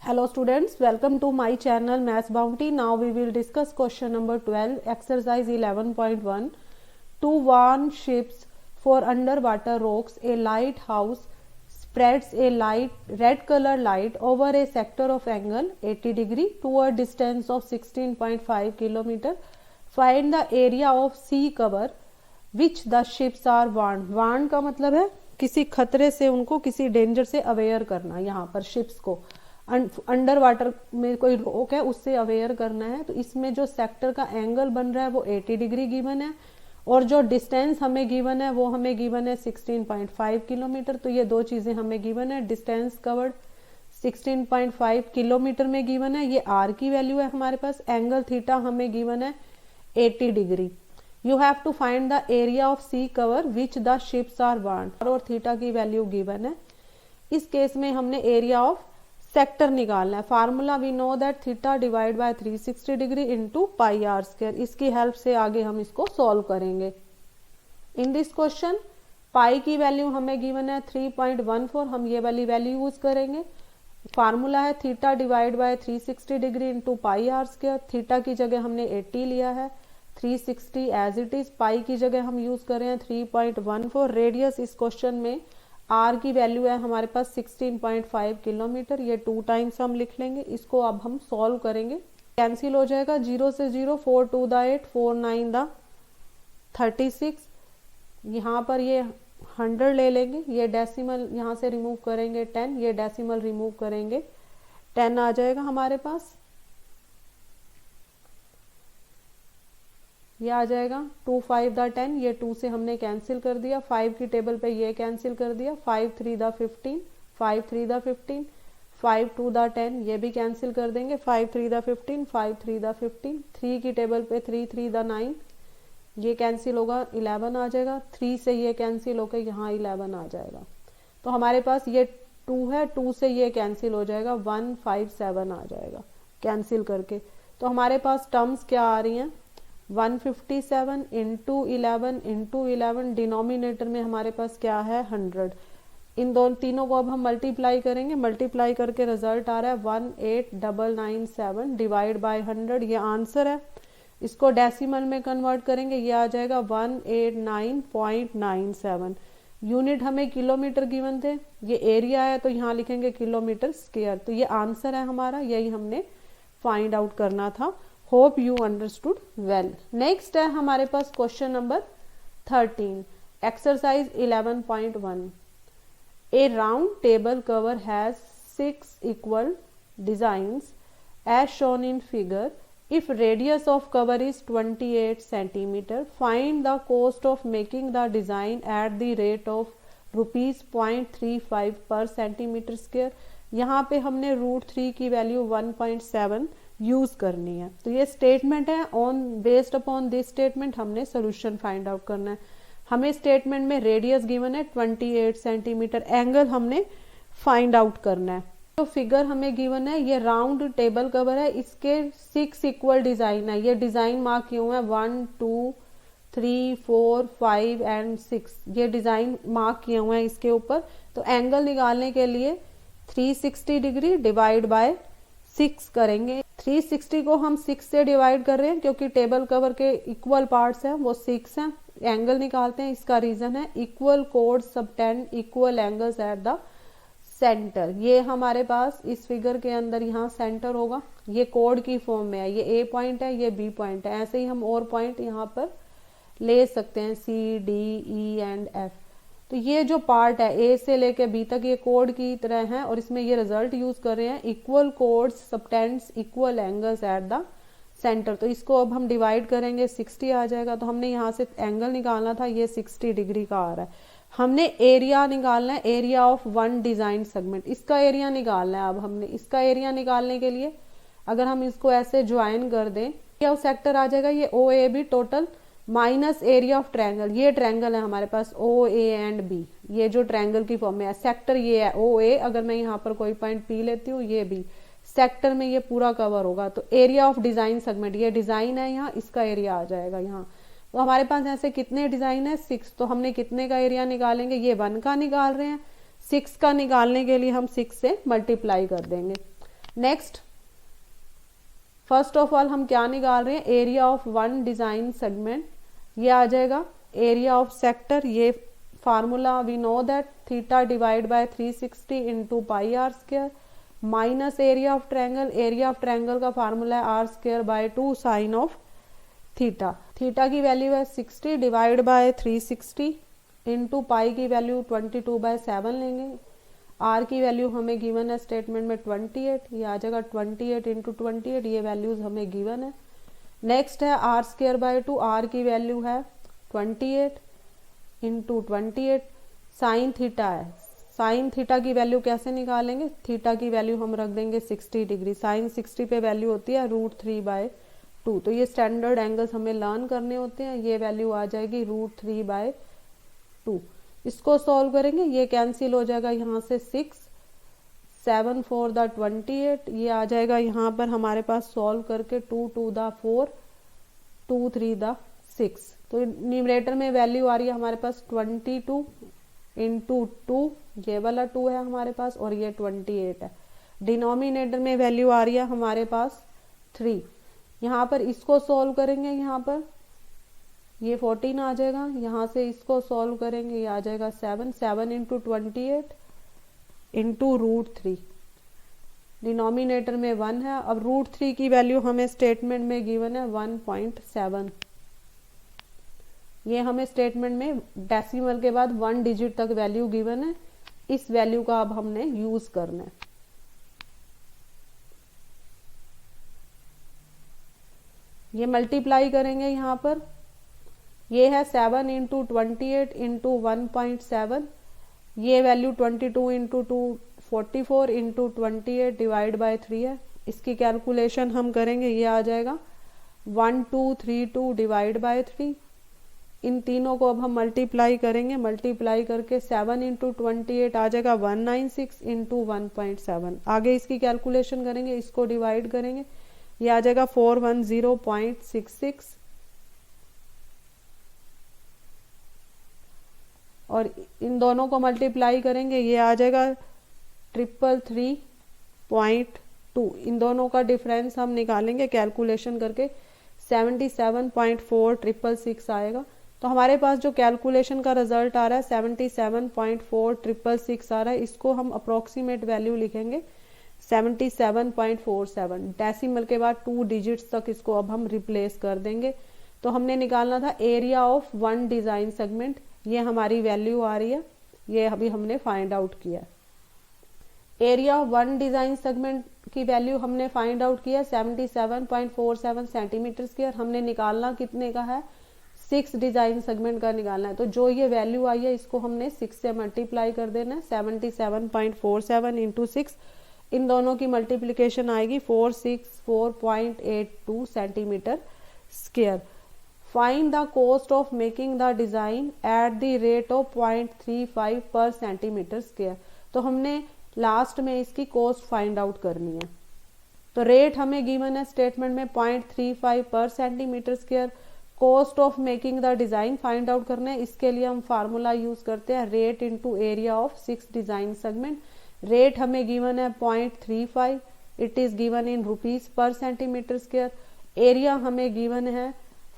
Hello students, welcome to my channel Maths Bounty. Now we will discuss question number 12, exercise 11.1. To warn ships for underwater rocks, a lighthouse spreads a red color light over a sector of angle 80 degree to a distance of 16.5 kilometer. Find the area of sea cover which the ships are warned. Warned का मतलब है किसी खतरे से उनको, किसी danger से aware करना. यहाँ पर शिप्स को अंडर वाटर में कोई रोक है उससे अवेयर करना है. तो इसमें जो सेक्टर का एंगल बन रहा है वो 80 डिग्री गिवन है और जो डिस्टेंस हमें गिवन है वो हमें गिवन है 16.5 किलोमीटर. तो ये दो चीजें हमें गिवन है. डिस्टेंस कवर्ड 16.5 किलोमीटर में गिवन है, ये आर की वैल्यू है हमारे पास. एंगल थीटा हमें गिवन है 80 degree. You have to find the area of sea cover which the ships are warned. और थीटा की वैल्यू गिवन है. इस केस में हमने एरिया ऑफ सेक्टर निकालना है. Formula we know that theta divide by 360 degree into pi r square. इसकी help से आगे हम इसको सॉल्व करेंगे. इन दिस क्वेश्चन पाई की वैल्यू हमें गिवन है 3.14. हम ये वाली वैल्यू यूज करेंगे. फार्मूला है theta divide by 360 degree into pi r square. Theta की जगह हमने 80 लिया है, 360 एज इट इज. पाई की जगह हम यूज कर रहे हैं 3.14. रेडियस इस क्वेश्चन में आर की वैल्यू है हमारे पास 16.5 किलोमीटर. ये 2 टाइम्स हम लिख लेंगे. इसको अब हम सॉल्व करेंगे. कैंसिल हो जाएगा. 0 से 0, 4 2 द 8, 4 9 द 36. यहाँ पर ये 100 ले लेंगे. ये डेसिमल यहाँ से रिमूव करेंगे 10, ये डेसिमल रिमूव करेंगे 10 आ जाएगा हमारे पास. ये आ जाएगा 2 5 द 10. ये 2 से हमने कैंसिल कर दिया. 5 की टेबल पे ये कैंसिल कर दिया. 5 3 द 15, 5 3 द 15, 5 2 द 10. ये भी कैंसिल कर देंगे. 5 3 द 15, 5 3 द 15. 3 की टेबल पे 3 3 द 9. ये कैंसिल होगा, 11 आ जाएगा. 3 से ये कैंसिल होकर यहाँ 11 आ जाएगा. तो हमारे पास ये 2 है, 2 से ये कैंसिल हो जाएगा, 1 5 7 आ जाएगा कैंसिल करके. तो हमारे पास टर्म्स क्या आ रही हैं, 157 इंटू 11 डिनोमिनेटर में हमारे पास क्या है 100. इन दोनों तीनों को अब हम मल्टीप्लाई करेंगे. मल्टीप्लाई करके रिजल्ट आ रहा है 18997 डिवाइड बाय 100. ये आंसर है. इसको डेसिमल में कन्वर्ट करेंगे, ये आ जाएगा 189.97. यूनिट हमें किलोमीटर गिवन थे. ये एरिया है तो यहाँ लिखेंगे किलोमीटर स्क्वायर. तो ये आंसर है हमारा. यही हमने फाइंड आउट करना था. Hope you understood well. Next है हमारे पास question number 13, exercise 11.1. A round table cover has 6 equal designs as shown in figure. If radius of cover is 28 centimetre, find the cost of making the design at the rate of ₹0.35 per centimetre square. यहाँ पे हमने √3 की value 1.7 use करनी है. तो ये statement है. On based upon this statement हमने सोल्यूशन फाइंड आउट करना है. हमें स्टेटमेंट में रेडियस गिवन है 28 सेंटीमीटर. एंगल हमने फाइंड आउट करना है. तो फिगर हमें गिवन है, ये राउंड टेबल कवर है. इसके 6 इक्वल डिजाइन है. ये डिजाइन मार्क किए हुए हैं 1 2 3 4 5 एंड 6. ये डिजाइन मार्क किए हुए हैं इसके ऊपर. तो एंगल निकालने के लिए 360 डिग्री डिवाइड बाय 6 करेंगे. 360 को हम 6 से डिवाइड कर रहे हैं क्योंकि टेबल कवर के इक्वल पार्ट्स हैं वो 6 हैं. एंगल निकालते हैं. इसका रीजन है equal code subtend equal angles at the centre. ये हमारे पास इस फिगर के अंदर यहाँ सेंटर होगा. ये कोड की फॉर्म में है. ये ए पॉइंट है, ये बी पॉइंट है. ऐसे ही हम और पॉइंट यहाँ पर ले सकते हैं, C D E and F. तो ये जो पार्ट है ए से लेके बी तक ये कोड की तरह है और इसमें ये रिजल्ट यूज कर रहे हैं equal codes subtends equal angles at the centre. तो इसको अब हम डिवाइड करेंगे, 60 आ जाएगा. तो हमने यहाँ से एंगल निकालना था, ये 60 डिग्री का आ रहा है. हमने एरिया निकालना है, area of one design segment. इसका एरिया निकालना है. अब हमने इसका एरिया निकालने के लिए अगर हम इसको ऐसे ज्वाइन कर दें, एरिया ऑफ सेक्टर आ जाएगा ये O A B total minus area of triangle. ये ट्रायंगल है हमारे पास ओ ए एंड बी. ये जो ट्रायंगल की फॉर्म में है. सेक्टर ये है ओ ए. अगर मैं यहाँ पर कोई पॉइंट पी लेती हूँ, ये बी. सेक्टर में ये पूरा कवर होगा. तो एरिया ऑफ डिजाइन सेगमेंट, ये डिजाइन है यहाँ, इसका एरिया आ जाएगा यहाँ. तो हमारे पास ऐसे कितने डिजाइन है 6. तो हमने कितने का एरिया निकालेंगे, ये 1 का निकाल रहे हैं. 6 का निकालने के लिए हम 6 से मल्टीप्लाई कर देंगे. नेक्स्ट फर्स्ट ऑफ ऑल हम क्या निकाल रहे हैं, area of one design segment, ये आ जाएगा एरिया ऑफ सेक्टर। ये formula we know that theta divide by 360 into pi r square minus area of triangle. Area of triangle का फार्मूला है r square by 2 sine of theta. Theta की value है 60 divide by 360 into पाई की value 22/7 लेंगे। Are की value हमें given है statement में 28, ये आ जाएगा 28 इंटू 28, ये वैल्यूज हमें गिवन है। नेक्स्ट है आर स्क्वायर बाय 2, आर की वैल्यू है 28 इंटू 28, साइन थीटा है, साइन थीटा की वैल्यू कैसे निकालेंगे, थीटा की वैल्यू हम रख देंगे 60 डिग्री, साइन 60 पे वैल्यू होती है √3/2। तो ये स्टैंडर्ड एंगल्स हमें लर्न करने होते हैं, ये वैल्यू आ जाएगी √3/2। इसको सॉल्व करेंगे, ये कैंसिल हो जाएगा यहाँ से 6, 7 4 द 28, ये आ जाएगा यहाँ पर हमारे पास सॉल्व करके 2 2 द 4, 2 3 द 6। तो न्यूमरेटर में वैल्यू आ रही है हमारे पास 22 इंटू 2, ये वाला 2 है हमारे पास और ये 28 है। डिनोमिनेटर में वैल्यू आ रही है हमारे पास 3। यहाँ पर इसको सॉल्व करेंगे, यहाँ पर ये 14 आ जाएगा, यहाँ से इसको सॉल्व करेंगे, ये आ जाएगा 7, 7 इंटू 28 इंटू √3, डिनोमिनेटर में 1 है। अब √3 की वैल्यू हमें स्टेटमेंट में गिवन है 1.7, ये हमें स्टेटमेंट में डेसिमल के बाद 1 डिजिट तक वैल्यू गिवन है, इस वैल्यू का अब हमने यूज करना है। ये मल्टीप्लाई करेंगे, यहाँ पर ये है 7 इंटू 28 इंटू 1.7, ये value 22 into 2 44 into 28 divide by 3 है। इसकी कैलकुलेशन हम करेंगे, ये आ जाएगा 1232 डिवाइड बाय 3। इन तीनों को अब हम मल्टीप्लाई करेंगे, मल्टीप्लाई करके 7 इंटू 28 आ जाएगा 196 इंटू 1.7। आगे इसकी कैलकुलेशन करेंगे, इसको डिवाइड करेंगे, ये आ जाएगा 410.66 और इन दोनों को मल्टीप्लाई करेंगे, ये आ जाएगा 333.2। इन दोनों का डिफरेंस हम निकालेंगे कैलकुलेशन करके, 77.4666 आएगा। तो हमारे पास जो कैलकुलेशन का रिजल्ट आ रहा है 77.4666 आ रहा है, इसको हम अप्रोक्सीमेट वैल्यू लिखेंगे 77.47। डेसिमल के बाद 2 डिजिट्स तक इसको अब हम रिप्लेस कर देंगे। तो हमने निकालना था area of one design segment, ये हमारी वैल्यू आ रही है, ये अभी हमने फाइंड आउट किया। Area of one design segment की वैल्यू हमने फाइंड आउट किया 77.47 सेंटीमीटर स्क्वायर। हमने निकालना कितने का है, 6 डिजाइन सेगमेंट का निकालना है। तो जो ये वैल्यू आई है इसको हमने 6 से मल्टीप्लाई कर देना है, 77.47 इंटू 6, इन दोनों की मल्टीप्लीकेशन आएगी 464.82 centimetre square. Find the cost of making the design at the rate of 0.35 per centimetre square. तो हमने लास्ट में इसकी कॉस्ट फाइंड आउट करनी है। तो रेट हमें गिवन है स्टेटमेंट में 0.35 per centimetre square. Cost of making the design find out करना है, इसके लिए हम फार्मूला यूज करते हैं rate into area of 6 design segment. Rate हमें गिवन है 0.35, it is given in rupees per centimetre square. Area हमें गिवन है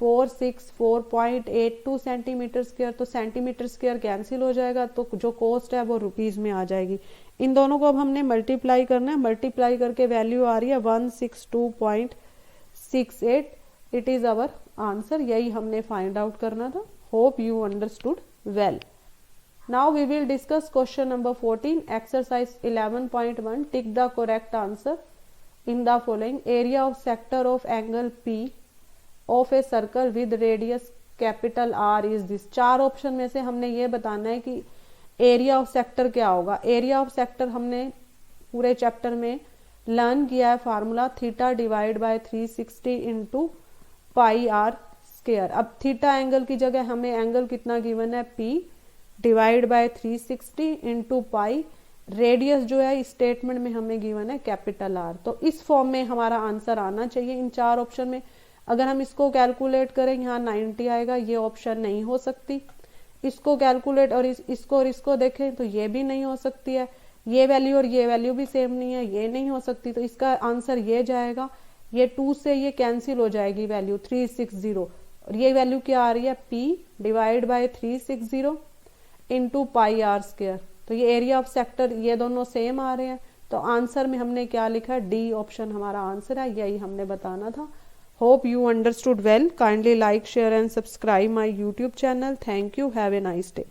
464.82 सेंटीमीटर स्क्वायर। तो सेंटीमीटर स्क्वायर कैंसिल हो जाएगा, तो जो कॉस्ट है वो रुपीज में आ जाएगी। इन दोनों को अब हमने मल्टीप्लाई करना है, मल्टीप्लाई करके वैल्यू आ रही है 162.68। इट इज अवर आंसर, यही हमने फाइंड आउट करना था। Hope you understood well. Now we will discuss question number 14, exercise 11.1। Tick the correct answer in the following. Area of sector of angle P of a circle with radius capital R is this. 4 option में से हमने ये बताना है कि area of sector क्या होगा। Area of sector हमने पूरे चैप्टर में लर्न किया है, formula theta divide by 360 into pi r square. अब थीटा एंगल की जगह हमें एंगल कितना गिवन है, P divide by 360 into pi. Radius जो है इस स्टेटमेंट में हमें गिवन है कैपिटल R। तो इस फॉर्म में हमारा आंसर आना चाहिए इन 4 ऑप्शन में। अगर हम इसको कैलकुलेट करें, यहाँ 90 आएगा, ये ऑप्शन नहीं हो सकती। इसको कैलकुलेट और इसको देखें तो ये भी नहीं हो सकती है। ये वैल्यू और ये वैल्यू भी सेम नहीं है, ये नहीं हो सकती, तो इसका आंसर ये जाएगा। ये 2 से ये कैंसिल हो जाएगी वैल्यू 360, और ये वैल्यू क्या आ रही है, p divide by 360 into pi r square. तो ये एरिया ऑफ सेक्टर ये दोनों सेम आ रहे हैं, तो आंसर में हमने क्या लिखा है, डी ऑप्शन हमारा आंसर है, यही हमने बताना था। Hope you understood well. Kindly like share and subscribe my YouTube channel. Thank you. Have a nice day.